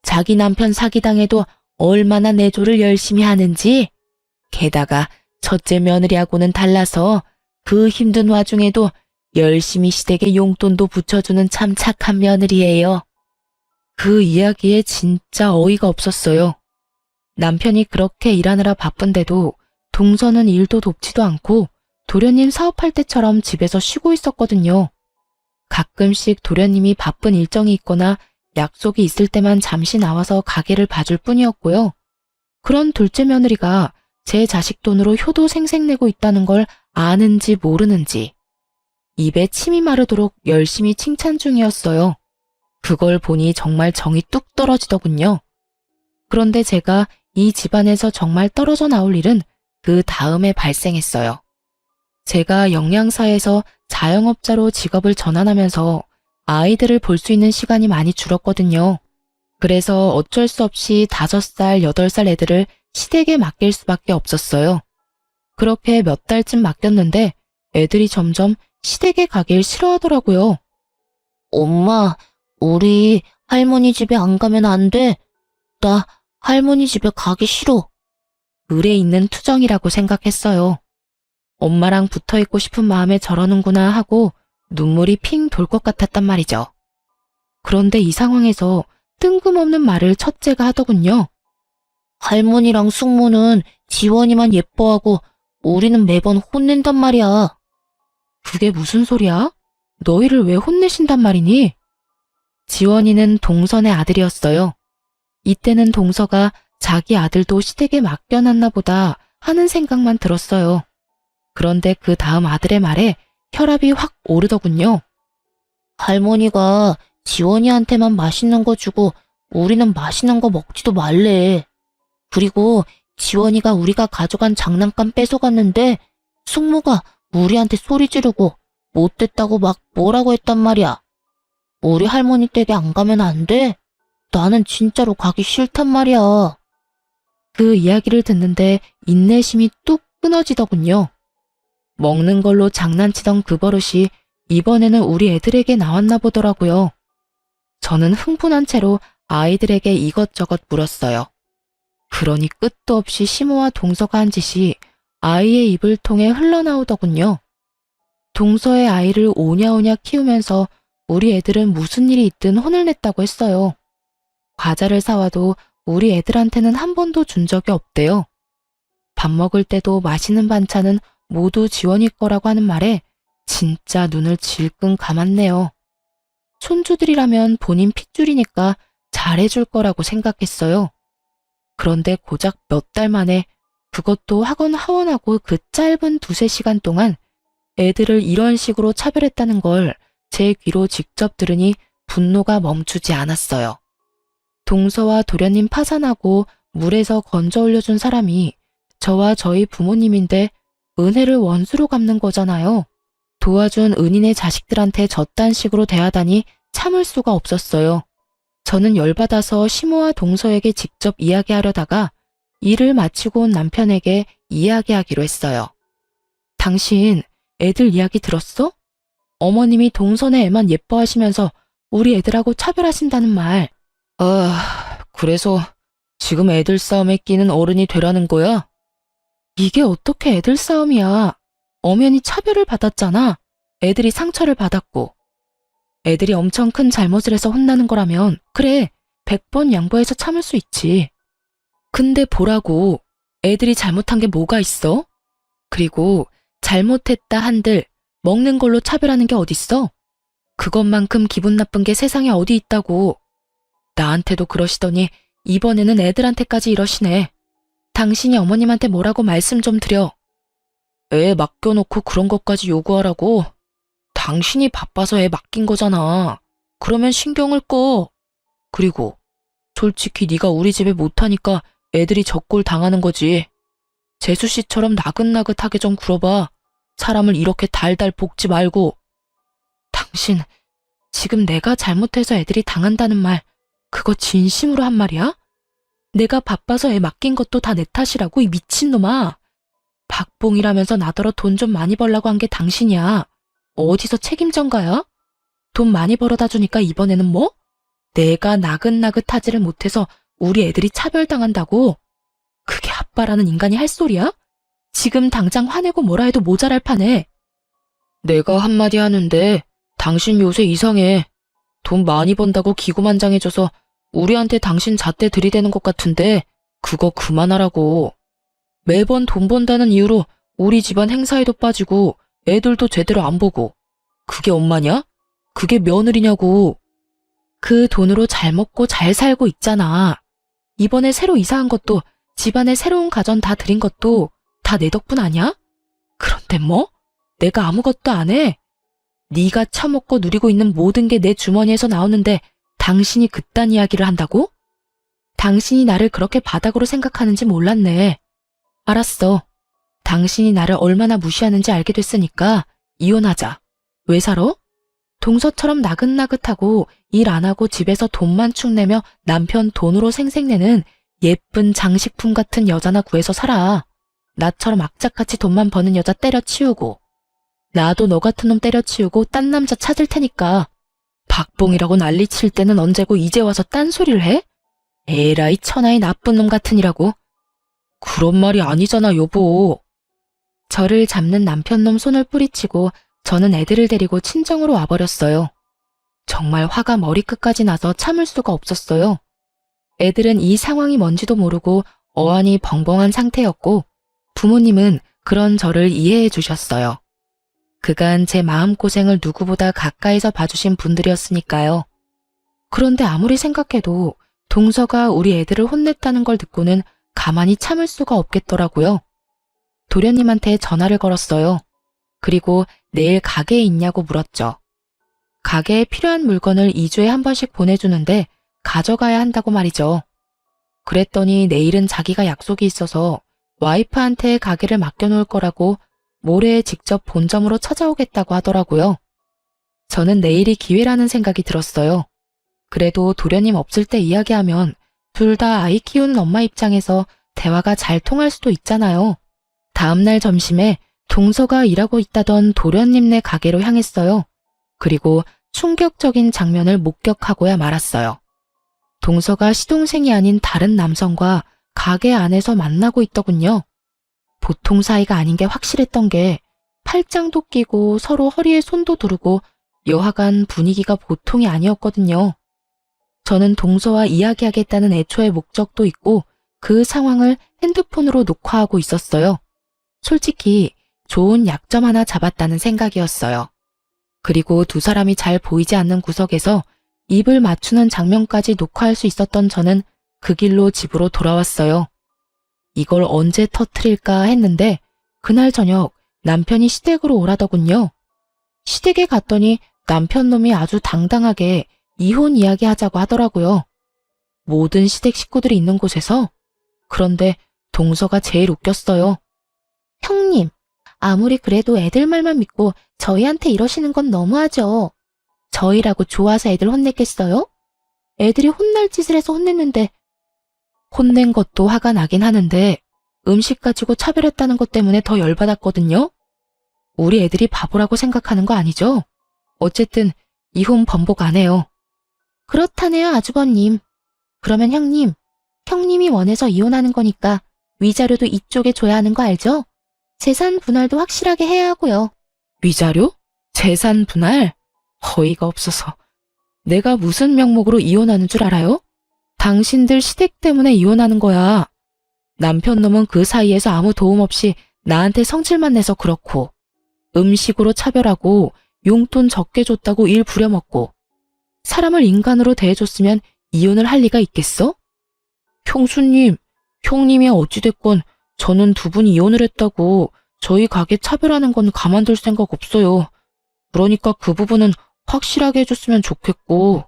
자기 남편 사기당해도 얼마나 내조를 열심히 하는지. 게다가 첫째 며느리하고는 달라서 그 힘든 와중에도 열심히 시댁에 용돈도 붙여주는 참 착한 며느리예요. 그 이야기에 진짜 어이가 없었어요. 남편이 그렇게 일하느라 바쁜데도 동서는 일도 돕지도 않고 도련님 사업할 때처럼 집에서 쉬고 있었거든요. 가끔씩 도련님이 바쁜 일정이 있거나 약속이 있을 때만 잠시 나와서 가게를 봐줄 뿐이었고요. 그런 둘째 며느리가 제 자식 돈으로 효도 생색내고 있다는 걸 아는지 모르는지 입에 침이 마르도록 열심히 칭찬 중이었어요. 그걸 보니 정말 정이 뚝 떨어지더군요. 그런데 제가 이 집안에서 정말 떨어져 나올 일은 그 다음에 발생했어요. 제가 영양사에서 자영업자로 직업을 전환하면서 아이들을 볼 수 있는 시간이 많이 줄었거든요. 그래서 어쩔 수 없이 5살, 8살 애들을 시댁에 맡길 수밖에 없었어요. 그렇게 몇 달쯤 맡겼는데 애들이 점점 시댁에 가길 싫어하더라고요. 엄마, 우리 할머니 집에 안 가면 안 돼. 나 할머니 집에 가기 싫어. 을에 있는 투정이라고 생각했어요. 엄마랑 붙어있고 싶은 마음에 저러는구나 하고 눈물이 핑 돌 것 같았단 말이죠. 그런데 이 상황에서 뜬금없는 말을 첫째가 하더군요. 할머니랑 숙모는 지원이만 예뻐하고 우리는 매번 혼낸단 말이야. 그게 무슨 소리야? 너희를 왜 혼내신단 말이니? 지원이는 동선의 아들이었어요. 이때는 동서가 자기 아들도 시댁에 맡겨놨나 보다 하는 생각만 들었어요. 그런데 그 다음 아들의 말에 혈압이 확 오르더군요. 할머니가 지원이한테만 맛있는 거 주고 우리는 맛있는 거 먹지도 말래. 그리고 지원이가 우리가 가져간 장난감 뺏어갔는데 숙모가 우리한테 소리 지르고 못됐다고 막 뭐라고 했단 말이야. 우리 할머니 댁에 안 가면 안 돼? 나는 진짜로 가기 싫단 말이야. 그 이야기를 듣는데 인내심이 뚝 끊어지더군요. 먹는 걸로 장난치던 그 버릇이 이번에는 우리 애들에게 나왔나 보더라고요. 저는 흥분한 채로 아이들에게 이것저것 물었어요. 그러니 끝도 없이 시모와 동서가 한 짓이 아이의 입을 통해 흘러나오더군요. 동서의 아이를 오냐오냐 키우면서 우리 애들은 무슨 일이 있든 혼을 냈다고 했어요. 과자를 사와도 우리 애들한테는 한 번도 준 적이 없대요. 밥 먹을 때도 맛있는 반찬은 모두 지원이 거라고 하는 말에 진짜 눈을 질끈 감았네요. 손주들이라면 본인 핏줄이니까 잘해줄 거라고 생각했어요. 그런데 고작 몇 달 만에 그것도 학원 하원하고 그 짧은 2~3시간 동안 애들을 이런 식으로 차별했다는 걸 제 귀로 직접 들으니 분노가 멈추지 않았어요. 동서와 도련님 파산하고 물에서 건져 올려준 사람이 저와 저희 부모님인데 은혜를 원수로 갚는 거잖아요. 도와준 은인의 자식들한테 저딴 식으로 대하다니 참을 수가 없었어요. 저는 열받아서 시모와 동서에게 직접 이야기하려다가 일을 마치고 온 남편에게 이야기하기로 했어요. 당신 애들 이야기 들었어? 어머님이 동선의 애만 예뻐하시면서 우리 애들하고 차별하신다는 말. 그래서 지금 애들 싸움에 끼는 어른이 되라는 거야? 이게 어떻게 애들 싸움이야. 엄연히 차별을 받았잖아. 애들이 상처를 받았고. 애들이 엄청 큰 잘못을 해서 혼나는 거라면 그래, 100번 양보해서 참을 수 있지. 근데 보라고, 애들이 잘못한 게 뭐가 있어? 그리고 잘못했다 한들 먹는 걸로 차별하는 게 어딨어? 그것만큼 기분 나쁜 게 세상에 어디 있다고. 나한테도 그러시더니 이번에는 애들한테까지 이러시네. 당신이 어머님한테 뭐라고 말씀 좀 드려. 애 맡겨놓고 그런 것까지 요구하라고? 당신이 바빠서 애 맡긴 거잖아. 그러면 신경을 꺼. 그리고 솔직히 네가 우리 집에 못하니까 애들이 적골 당하는 거지. 재수 씨처럼 나긋나긋하게 좀 굴어봐. 사람을 이렇게 달달 볶지 말고. 당신 지금 내가 잘못해서 애들이 당한다는 말 그거 진심으로 한 말이야? 내가 바빠서 애 맡긴 것도 다 내 탓이라고, 이 미친놈아. 박봉이라면서 나더러 돈 좀 많이 벌라고 한 게 당신이야. 어디서 책임전가야? 돈 많이 벌어다 주니까 이번에는 뭐? 내가 나긋나긋하지를 못해서 우리 애들이 차별당한다고? 그게 아빠라는 인간이 할 소리야? 지금 당장 화내고 뭐라 해도 모자랄 판에. 내가 한마디 하는데 당신 요새 이상해. 돈 많이 번다고 기고만장해져서 우리한테 당신 잣대 들이대는 것 같은데 그거 그만하라고. 매번 돈 번다는 이유로 우리 집안 행사에도 빠지고 애들도 제대로 안 보고. 그게 엄마냐? 그게 며느리냐고. 그 돈으로 잘 먹고 잘 살고 있잖아. 이번에 새로 이사한 것도 집안에 새로운 가전 다 들인 것도 다 내 덕분 아니야? 그런데 뭐? 내가 아무것도 안 해? 네가 처먹고 누리고 있는 모든 게 내 주머니에서 나오는데 당신이 그딴 이야기를 한다고? 당신이 나를 그렇게 바닥으로 생각하는지 몰랐네. 알았어. 당신이 나를 얼마나 무시하는지 알게 됐으니까 이혼하자. 왜 살아? 동서처럼 나긋나긋하고 일 안 하고 집에서 돈만 축내며 남편 돈으로 생색내는 예쁜 장식품 같은 여자나 구해서 살아. 나처럼 악착같이 돈만 버는 여자 때려치우고. 나도 너 같은 놈 때려치우고 딴 남자 찾을 테니까. 박봉이라고 난리칠 때는 언제고 이제 와서 딴소리를 해? 에라이 천하의 나쁜 놈 같으니라고. 그런 말이 아니잖아, 여보. 저를 잡는 남편놈 손을 뿌리치고 저는 애들을 데리고 친정으로 와버렸어요. 정말 화가 머리끝까지 나서 참을 수가 없었어요. 애들은 이 상황이 뭔지도 모르고 어안이 벙벙한 상태였고 부모님은 그런 저를 이해해 주셨어요. 그간 제 마음고생을 누구보다 가까이서 봐주신 분들이었으니까요. 그런데 아무리 생각해도 동서가 우리 애들을 혼냈다는 걸 듣고는 가만히 참을 수가 없겠더라고요. 도련님한테 전화를 걸었어요. 그리고 내일 가게에 있냐고 물었죠. 가게에 필요한 물건을 2주에 한 번씩 보내주는데 가져가야 한다고 말이죠. 그랬더니 내일은 자기가 약속이 있어서 와이프한테 가게를 맡겨놓을 거라고 모레 직접 본점으로 찾아오겠다고 하더라고요. 저는 내일이 기회라는 생각이 들었어요. 그래도 도련님 없을 때 이야기하면 둘 다 아이 키우는 엄마 입장에서 대화가 잘 통할 수도 있잖아요. 다음날 점심에 동서가 일하고 있다던 도련님네 가게로 향했어요. 그리고 충격적인 장면을 목격하고야 말았어요. 동서가 시동생이 아닌 다른 남성과 가게 안에서 만나고 있더군요. 보통 사이가 아닌 게 확실했던 게 팔짱도 끼고 서로 허리에 손도 두르고 여하간 분위기가 보통이 아니었거든요. 저는 동서와 이야기하겠다는 애초의 목적도 있고 그 상황을 핸드폰으로 녹화하고 있었어요. 솔직히 좋은 약점 하나 잡았다는 생각이었어요. 그리고 두 사람이 잘 보이지 않는 구석에서 입을 맞추는 장면까지 녹화할 수 있었던 저는 그 길로 집으로 돌아왔어요. 이걸 언제 터트릴까 했는데 그날 저녁 남편이 시댁으로 오라더군요. 시댁에 갔더니 남편 놈이 아주 당당하게 이혼 이야기 하자고 하더라고요. 모든 시댁 식구들이 있는 곳에서. 그런데 동서가 제일 웃겼어요. 형님, 아무리 그래도 애들 말만 믿고 저희한테 이러시는 건 너무하죠. 저희라고 좋아서 애들 혼냈겠어요? 애들이 혼날 짓을 해서 혼냈는데 혼낸 것도 화가 나긴 하는데 음식 가지고 차별했다는 것 때문에 더 열받았거든요. 우리 애들이 바보라고 생각하는 거 아니죠? 어쨌든 이혼 번복 안 해요. 그렇다네요, 아주버님. 그러면 형님이 원해서 이혼하는 거니까 위자료도 이쪽에 줘야 하는 거 알죠? 재산 분할도 확실하게 해야 하고요. 위자료? 재산 분할? 어이가 없어서. 내가 무슨 명목으로 이혼하는 줄 알아요? 당신들 시댁 때문에 이혼하는 거야. 남편 놈은 그 사이에서 아무 도움 없이 나한테 성질만 내서 그렇고 음식으로 차별하고 용돈 적게 줬다고 일 부려먹고 사람을 인간으로 대해줬으면 이혼을 할 리가 있겠어? 형수님, 형님이 어찌됐건 저는 두 분이 이혼을 했다고 저희 가게 차별하는 건 가만둘 생각 없어요. 그러니까 그 부분은 확실하게 해줬으면 좋겠고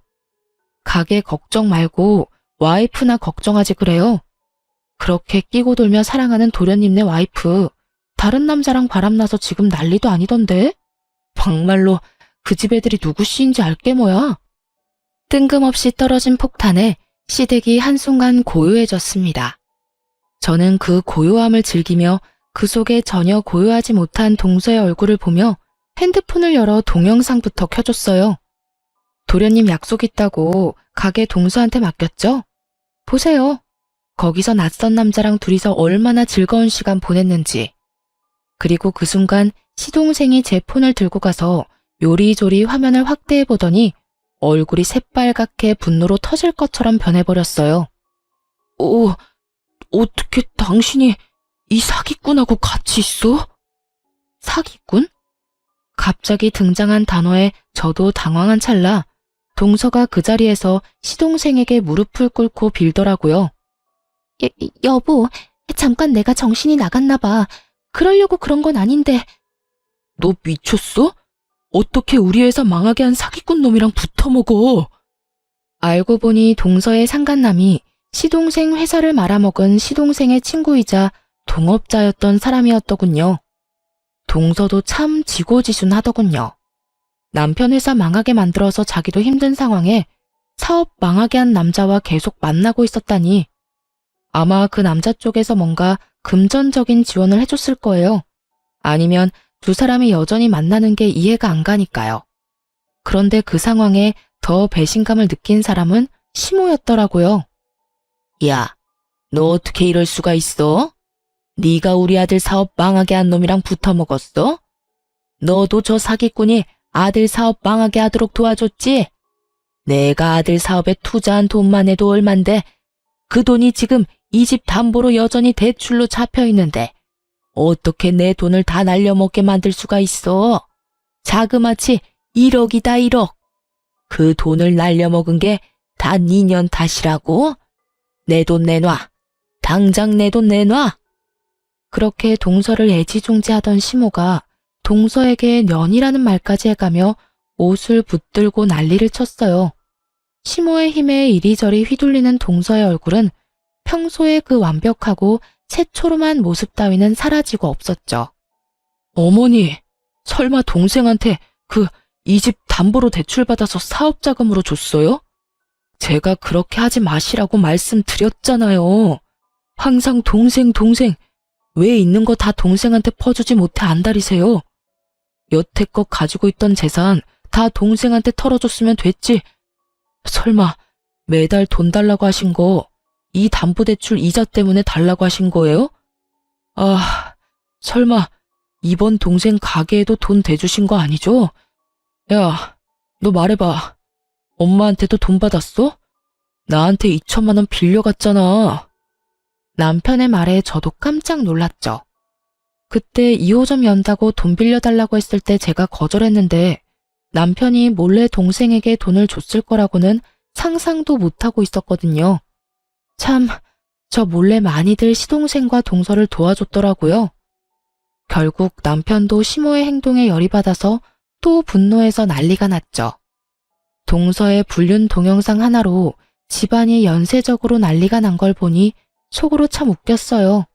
가게 걱정 말고 와이프나 걱정하지 그래요. 그렇게 끼고 돌며 사랑하는 도련님네 와이프 다른 남자랑 바람나서 지금 난리도 아니던데? 막말로 그 집 애들이 누구 씨인지 알게 뭐야? 뜬금없이 떨어진 폭탄에 시댁이 한순간 고요해졌습니다. 저는 그 고요함을 즐기며 그 속에 전혀 고요하지 못한 동서의 얼굴을 보며 핸드폰을 열어 동영상부터 켜줬어요. 도련님 약속 있다고 가게 동서한테 맡겼죠? 보세요. 거기서 낯선 남자랑 둘이서 얼마나 즐거운 시간 보냈는지. 그리고 그 순간 시동생이 제 폰을 들고 가서 요리조리 화면을 확대해 보더니 얼굴이 새빨갛게 분노로 터질 것처럼 변해버렸어요. 어떻게 당신이 이 사기꾼하고 같이 있어? 사기꾼? 갑자기 등장한 단어에 저도 당황한 찰나 동서가 그 자리에서 시동생에게 무릎을 꿇고 빌더라고요. 여보, 잠깐 내가 정신이 나갔나 봐. 그러려고 그런 건 아닌데. 너 미쳤어? 어떻게 우리 회사 망하게 한 사기꾼 놈이랑 붙어먹어? 알고 보니 동서의 상간남이 시동생 회사를 말아먹은 시동생의 친구이자 동업자였던 사람이었더군요. 동서도 참 지고지순하더군요. 남편 회사 망하게 만들어서 자기도 힘든 상황에 사업 망하게 한 남자와 계속 만나고 있었다니 아마 그 남자 쪽에서 뭔가 금전적인 지원을 해줬을 거예요. 아니면 두 사람이 여전히 만나는 게 이해가 안 가니까요. 그런데 그 상황에 더 배신감을 느낀 사람은 시모였더라고요. 야, 너 어떻게 이럴 수가 있어? 네가 우리 아들 사업 망하게 한 놈이랑 붙어먹었어? 너도 저 사기꾼이 아들 사업 망하게 하도록 도와줬지? 내가 아들 사업에 투자한 돈만 해도 얼만데 그 돈이 지금 이 집 담보로 여전히 대출로 잡혀있는데 어떻게 내 돈을 다 날려먹게 만들 수가 있어? 자그마치 1억이다 1억. 그 돈을 날려먹은 게 다 니년 탓이라고? 내 돈 내놔. 당장 내 돈 내놔. 그렇게 동서를 애지중지하던 시모가 동서에게 년이라는 말까지 해가며 옷을 붙들고 난리를 쳤어요. 시모의 힘에 이리저리 휘둘리는 동서의 얼굴은 평소의 그 완벽하고 새초롬한 모습 따위는 사라지고 없었죠. 어머니, 설마 동생한테 이 집 담보로 대출받아서 사업자금으로 줬어요? 제가 그렇게 하지 마시라고 말씀드렸잖아요. 항상 동생 왜 있는 거 다 동생한테 퍼주지 못해 안달이세요? 여태껏 가지고 있던 재산 다 동생한테 털어줬으면 됐지. 설마 매달 돈 달라고 하신 거 이 담보대출 이자 때문에 달라고 하신 거예요? 아, 설마 이번 동생 가게에도 돈 대주신 거 아니죠? 야, 너 말해봐. 엄마한테도 돈 받았어? 나한테 2천만 원 빌려갔잖아. 남편의 말에 저도 깜짝 놀랐죠. 그때 2호점 연다고 돈 빌려달라고 했을 때 제가 거절했는데 남편이 몰래 동생에게 돈을 줬을 거라고는 상상도 못하고 있었거든요. 참, 저 몰래 많이들 시동생과 동서를 도와줬더라고요. 결국 남편도 시모의 행동에 열이 받아서 또 분노해서 난리가 났죠. 동서의 불륜 동영상 하나로 집안이 연쇄적으로 난리가 난 걸 보니 속으로 참 웃겼어요.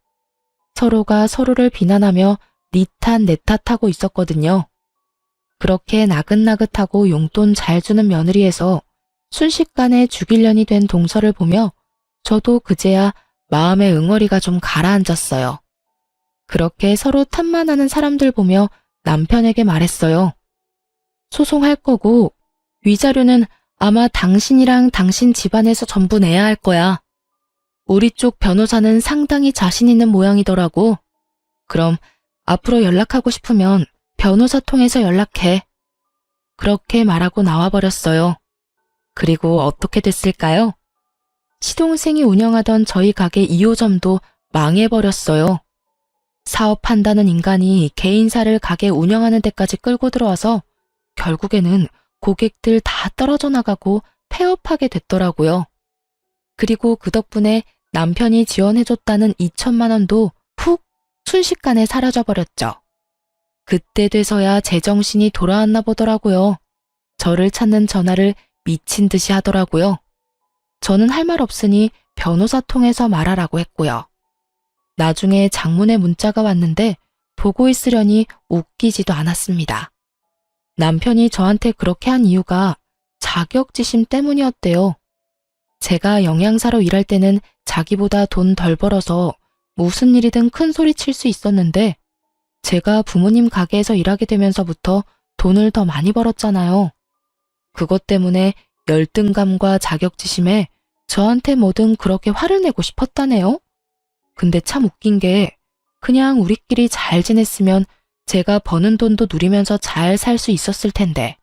서로가 서로를 비난하며 니 탓 내 탓하고 있었거든요. 그렇게 나긋나긋하고 용돈 잘 주는 며느리에서 순식간에 죽일년이 된 동서를 보며 저도 그제야 마음의 응어리가 좀 가라앉았어요. 그렇게 서로 탓만하는 사람들 보며 남편에게 말했어요. 소송할 거고 위자료는 아마 당신이랑 당신 집안에서 전부 내야 할 거야. 우리 쪽 변호사는 상당히 자신 있는 모양이더라고. 그럼 앞으로 연락하고 싶으면 변호사 통해서 연락해. 그렇게 말하고 나와버렸어요. 그리고 어떻게 됐을까요? 시동생이 운영하던 저희 가게 2호점도 망해버렸어요. 사업한다는 인간이 개인사를 가게 운영하는 데까지 끌고 들어와서 결국에는 고객들 다 떨어져 나가고 폐업하게 됐더라고요. 그리고 그 덕분에 남편이 지원해줬다는 2천만 원도 훅 순식간에 사라져버렸죠. 그때 돼서야 제정신이 돌아왔나 보더라고요. 저를 찾는 전화를 미친 듯이 하더라고요. 저는 할 말 없으니 변호사 통해서 말하라고 했고요. 나중에 장문의 문자가 왔는데 보고 있으려니 웃기지도 않았습니다. 남편이 저한테 그렇게 한 이유가 자격지심 때문이었대요. 제가 영양사로 일할 때는 자기보다 돈 덜 벌어서 무슨 일이든 큰 소리 칠 수 있었는데 제가 부모님 가게에서 일하게 되면서부터 돈을 더 많이 벌었잖아요. 그것 때문에 열등감과 자격지심에 저한테 뭐든 그렇게 화를 내고 싶었다네요. 근데 참 웃긴 게 그냥 우리끼리 잘 지냈으면 제가 버는 돈도 누리면서 잘 살 수 있었을 텐데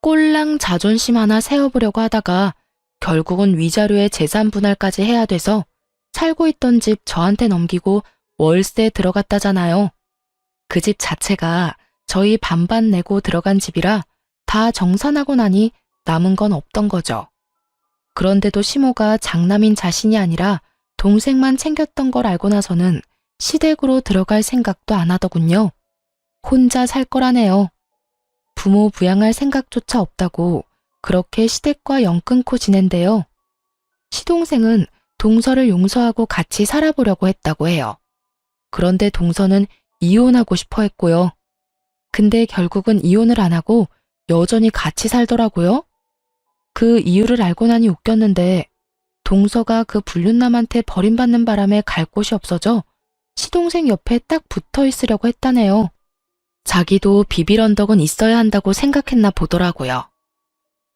꼴랑 자존심 하나 세워보려고 하다가 결국은 위자료에 재산 분할까지 해야 돼서 살고 있던 집 저한테 넘기고 월세 들어갔다잖아요. 그 집 자체가 저희 반반 내고 들어간 집이라 다 정산하고 나니 남은 건 없던 거죠. 그런데도 시모가 장남인 자신이 아니라 동생만 챙겼던 걸 알고 나서는 시댁으로 들어갈 생각도 안 하더군요. 혼자 살 거라네요. 부모 부양할 생각조차 없다고 그렇게 시댁과 연 끊고 지낸대요. 시동생은 동서를 용서하고 같이 살아보려고 했다고 해요. 그런데 동서는 이혼하고 싶어 했고요. 근데 결국은 이혼을 안 하고 여전히 같이 살더라고요. 그 이유를 알고 나니 웃겼는데 동서가 그 불륜남한테 버림받는 바람에 갈 곳이 없어져 시동생 옆에 딱 붙어 있으려고 했다네요. 자기도 비빌 언덕은 있어야 한다고 생각했나 보더라고요.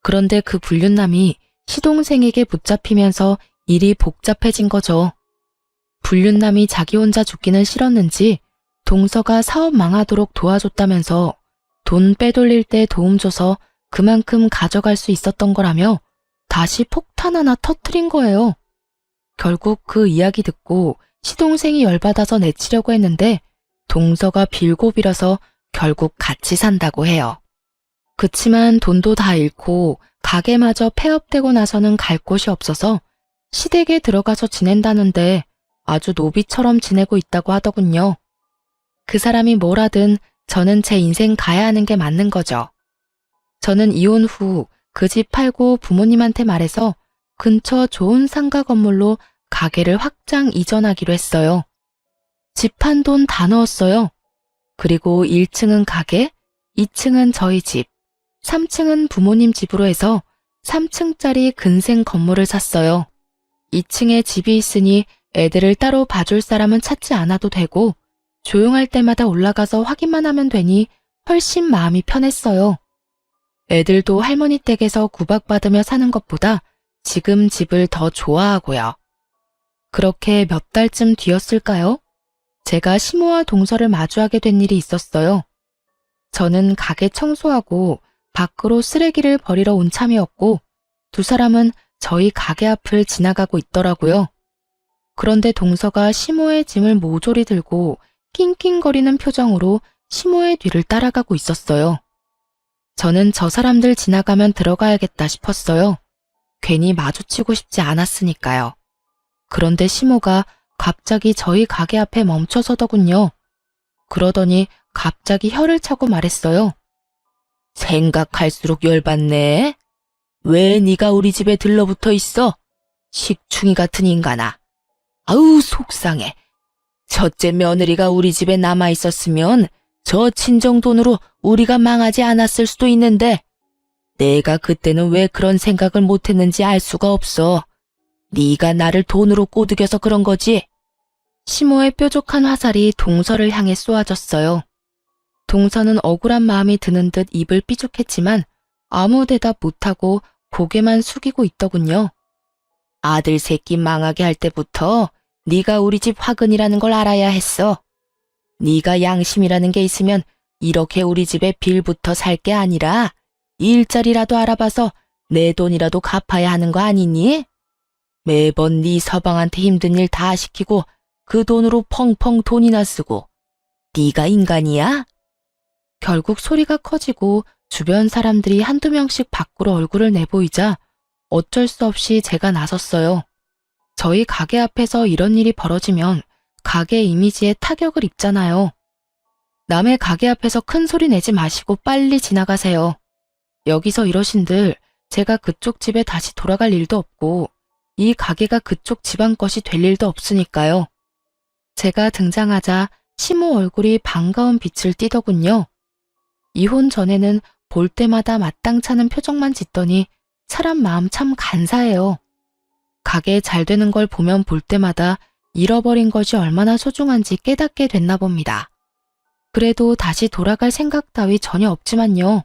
그런데 그 불륜남이 시동생에게 붙잡히면서 일이 복잡해진 거죠. 불륜남이 자기 혼자 죽기는 싫었는지 동서가 사업 망하도록 도와줬다면서 돈 빼돌릴 때 도움 줘서 그만큼 가져갈 수 있었던 거라며 다시 폭탄 하나 터트린 거예요. 결국 그 이야기 듣고 시동생이 열받아서 내치려고 했는데 동서가 빌고 빌어서 결국 같이 산다고 해요. 그치만 돈도 다 잃고 가게마저 폐업되고 나서는 갈 곳이 없어서 시댁에 들어가서 지낸다는데 아주 노비처럼 지내고 있다고 하더군요. 그 사람이 뭘 하든 저는 제 인생 가야 하는 게 맞는 거죠. 저는 이혼 후 그 집 팔고 부모님한테 말해서 근처 좋은 상가 건물로 가게를 확장 이전하기로 했어요. 집 한 돈 다 넣었어요. 그리고 1층은 가게, 2층은 저희 집, 3층은 부모님 집으로 해서 3층짜리 근생 건물을 샀어요. 2층에 집이 있으니 애들을 따로 봐줄 사람은 찾지 않아도 되고 조용할 때마다 올라가서 확인만 하면 되니 훨씬 마음이 편했어요. 애들도 할머니 댁에서 구박받으며 사는 것보다 지금 집을 더 좋아하고요. 그렇게 몇 달쯤 뒤였을까요? 제가 시모와 동서를 마주하게 된 일이 있었어요. 저는 가게 청소하고 밖으로 쓰레기를 버리러 온 참이었고 두 사람은 저희 가게 앞을 지나가고 있더라고요. 그런데 동서가 시모의 짐을 모조리 들고 낑낑거리는 표정으로 시모의 뒤를 따라가고 있었어요. 저는 저 사람들 지나가면 들어가야겠다 싶었어요. 괜히 마주치고 싶지 않았으니까요. 그런데 시모가 갑자기 저희 가게 앞에 멈춰서더군요. 그러더니 갑자기 혀를 차고 말했어요. 생각할수록 열받네. 왜 네가 우리 집에 들러붙어 있어? 식충이 같은 인간아. 아우 속상해. 첫째 며느리가 우리 집에 남아 있었으면 저 친정 돈으로 우리가 망하지 않았을 수도 있는데 내가 그때는 왜 그런 생각을 못했는지 알 수가 없어. 네가 나를 돈으로 꼬드겨서 그런 거지. 시모의 뾰족한 화살이 동서를 향해 쏘아졌어요. 동서는 억울한 마음이 드는 듯 입을 삐죽했지만 아무 대답 못하고 고개만 숙이고 있더군요. 아들 새끼 망하게 할 때부터 네가 우리 집 화근이라는 걸 알아야 했어. 네가 양심이라는 게 있으면 이렇게 우리 집에 빌부터 살 게 아니라 일자리라도 알아봐서 내 돈이라도 갚아야 하는 거 아니니? 매번 네 서방한테 힘든 일 다 시키고 그 돈으로 펑펑 돈이나 쓰고 네가 인간이야? 결국 소리가 커지고 주변 사람들이 한두 명씩 밖으로 얼굴을 내보이자 어쩔 수 없이 제가 나섰어요. 저희 가게 앞에서 이런 일이 벌어지면 가게 이미지에 타격을 입잖아요. 남의 가게 앞에서 큰 소리 내지 마시고 빨리 지나가세요. 여기서 이러신들 제가 그쪽 집에 다시 돌아갈 일도 없고 이 가게가 그쪽 집안 것이 될 일도 없으니까요. 제가 등장하자 시모 얼굴이 반가운 빛을 띠더군요. 이혼 전에는 볼 때마다 마땅찮은 표정만 짓더니 사람 마음 참 간사해요. 가게 잘 되는 걸 보면 볼 때마다 잃어버린 것이 얼마나 소중한지 깨닫게 됐나 봅니다. 그래도 다시 돌아갈 생각 따위 전혀 없지만요.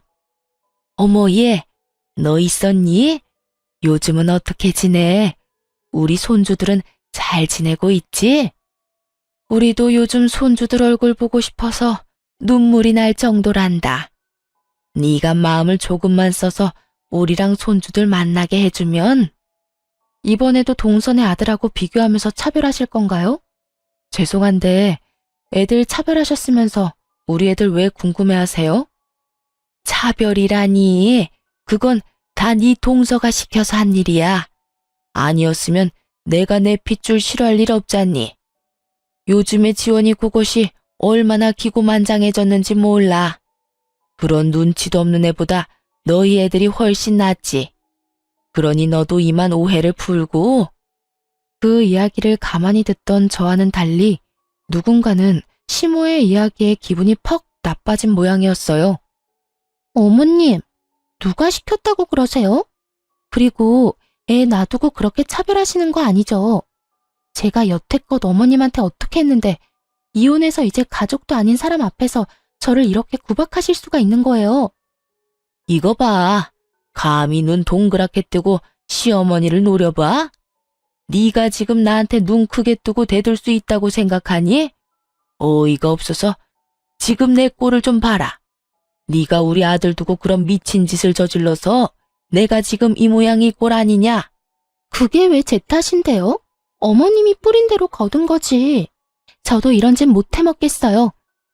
어머 얘, 너 있었니? 요즘은 어떻게 지내? 우리 손주들은 잘 지내고 있지? 우리도 요즘 손주들 얼굴 보고 싶어서 눈물이 날 정도란다. 네가 마음을 조금만 써서 우리랑 손주들 만나게 해주면 이번에도 동선의 아들하고 비교하면서 차별하실 건가요? 죄송한데 애들 차별하셨으면서 우리 애들 왜 궁금해하세요? 차별이라니 그건 다 네 동서가 시켜서 한 일이야. 아니었으면 내가 내 핏줄 싫어할 일 없잖니. 요즘에 지원이 그것이 얼마나 기고만장해졌는지 몰라. 그런 눈치도 없는 애보다 너희 애들이 훨씬 낫지. 그러니 너도 이만 오해를 풀고. 그 이야기를 가만히 듣던 저와는 달리 누군가는 시모의 이야기에 기분이 퍽 나빠진 모양이었어요. 어머님, 누가 시켰다고 그러세요? 그리고 애 놔두고 그렇게 차별하시는 거 아니죠? 제가 여태껏 어머님한테 어떻게 했는데 이혼해서 이제 가족도 아닌 사람 앞에서 저를 이렇게 구박하실 수가 있는 거예요. 이거 봐. 감히 눈 동그랗게 뜨고 시어머니를 노려봐? 네가 지금 나한테 눈 크게 뜨고 대들 수 있다고 생각하니? 어이가 없어서 지금 내 꼴을 좀 봐라. 네가 우리 아들 두고 그런 미친 짓을 저질러서 내가 지금 이 모양이 꼴 아니냐? 그게 왜 제 탓인데요? 어머님이 뿌린 대로 거둔 거지. 저도 이런 짓 못 해먹겠어요.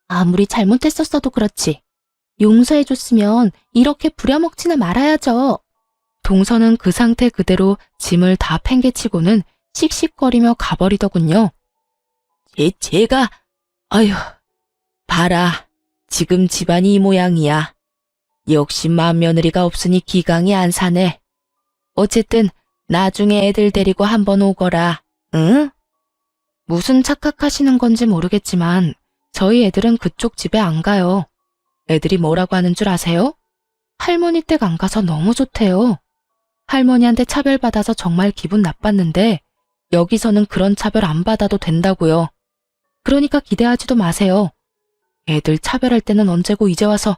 아무리 잘못했었어도 그렇지. 용서해줬으면 이렇게 부려먹지나 말아야죠. 동서는 그 상태 그대로 짐을 다 팽개치고는 씩씩거리며 가버리더군요. 제가, 아휴, 봐라. 지금 집안이 이 모양이야. 역시 맏며느리가 없으니 기강이 안 사네. 어쨌든 나중에 애들 데리고 한번 오거라. 응? 무슨 착각하시는 건지 모르겠지만 저희 애들은 그쪽 집에 안 가요. 애들이 뭐라고 하는 줄 아세요? 할머니 댁 안 가서 너무 좋대요. 할머니한테 차별받아서 정말 기분 나빴는데 여기서는 그런 차별 안 받아도 된다고요. 그러니까 기대하지도 마세요. 애들 차별할 때는 언제고 이제 와서.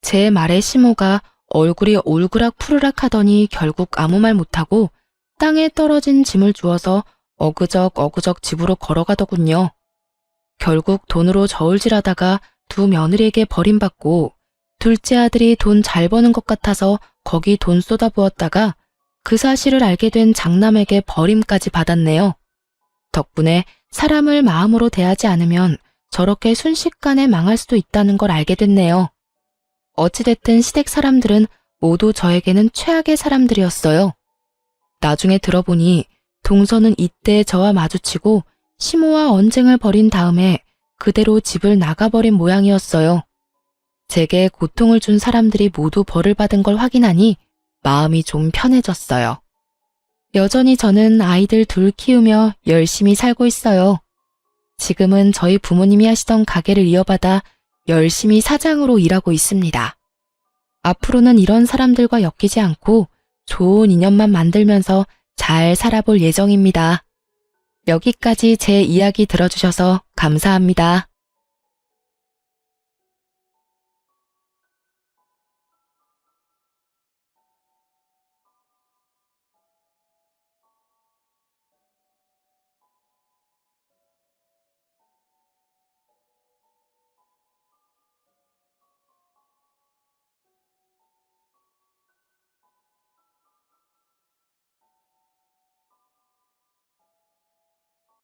제 말에 시모가 얼굴이 올그락 푸르락 하더니 결국 아무 말 못하고 땅에 떨어진 짐을 주워서 어그적 집으로 걸어가더군요. 결국 돈으로 저울질하다가 두 며느리에게 버림받고 둘째 아들이 돈 잘 버는 것 같아서 거기 돈 쏟아부었다가 그 사실을 알게 된 장남에게 버림까지 받았네요. 덕분에 사람을 마음으로 대하지 않으면 저렇게 순식간에 망할 수도 있다는 걸 알게 됐네요. 어찌됐든 시댁 사람들은 모두 저에게는 최악의 사람들이었어요. 나중에 들어보니 동서는 이때 저와 마주치고 시모와 언쟁을 벌인 다음에 그대로 집을 나가버린 모양이었어요. 제게 고통을 준 사람들이 모두 벌을 받은 걸 확인하니 마음이 좀 편해졌어요. 여전히 저는 아이들 둘 키우며 열심히 살고 있어요. 지금은 저희 부모님이 하시던 가게를 이어받아 열심히 사장으로 일하고 있습니다. 앞으로는 이런 사람들과 엮이지 않고 좋은 인연만 만들면서 잘 살아볼 예정입니다. 여기까지 제 이야기 들어주셔서 감사합니다.